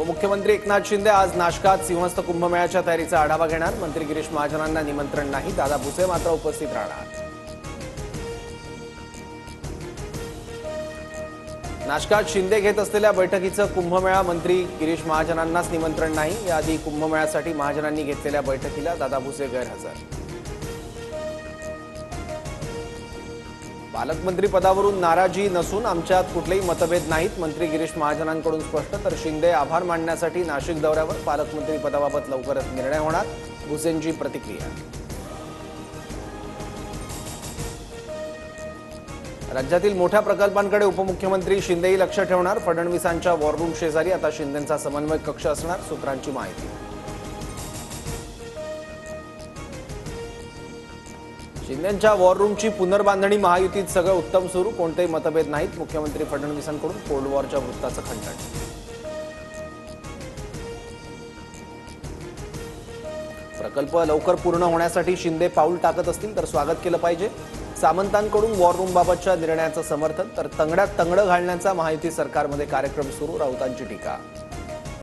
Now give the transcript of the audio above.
उपमुख्यमंत्री एकनाथ शिंदे आज नाशकात सिंहस्थ कुंभमेळ्याच्या तयारीचा आढावा घेणार। मंत्री गिरीश महाजनांना निमंत्रण नाही, दादा भुसे मात्र उपस्थित राहणार। नाशकात शिंदे घेत असलेल्या बैठकीचं कुंभमेळा मंत्री गिरीश महाजनांनाच निमंत्रण नाही। याआधी कुंभमेळ्यासाठी महाजनांनी घेतलेल्या बैठकीला दादा भुसे गैरहजर। पालकमंत्री पदावरून नाराजी नसून आमच्यात कुठलेही मतभेद नाहीत, मंत्री गिरीश महाजनांकडून स्पष्ट। तर शिंदे आभार मानण्यासाठी नाशिक दौऱ्यावर, पालकमंत्री पदाबाबत लवकरच निर्णय होणार, भुसेंची प्रतिक्रिया। राज्यातील मोठ्या प्रकल्पांकडे उपमुख्यमंत्री शिंदेही लक्ष ठेवणार। फडणवीसांच्या वॉर रूम शेजारी आता शिंदेंचा समन्वय कक्ष असणार, सूत्रांची माहिती। शिंदेंच्या वॉर रूमची पुनर्बांधणी महायुतीत सगळं उत्तम सुरू, कोणतेही मतभेद नाहीत, मुख्यमंत्री फडणवीसांकडून कोल्ड वॉरच्या वृत्ताचं खंडन। प्रकल्प लवकर पूर्ण होण्यासाठी शिंदे पाऊल टाकत असतील तर स्वागत केलं पाहिजे। सामंतांकडून वॉर रूमबाबतच्या निर्णयाचं समर्थन, तर तंगड्यात तंगडं घालण्याचा महायुती सरकारमध्ये कार्यक्रम सुरू, राऊतांची टीका।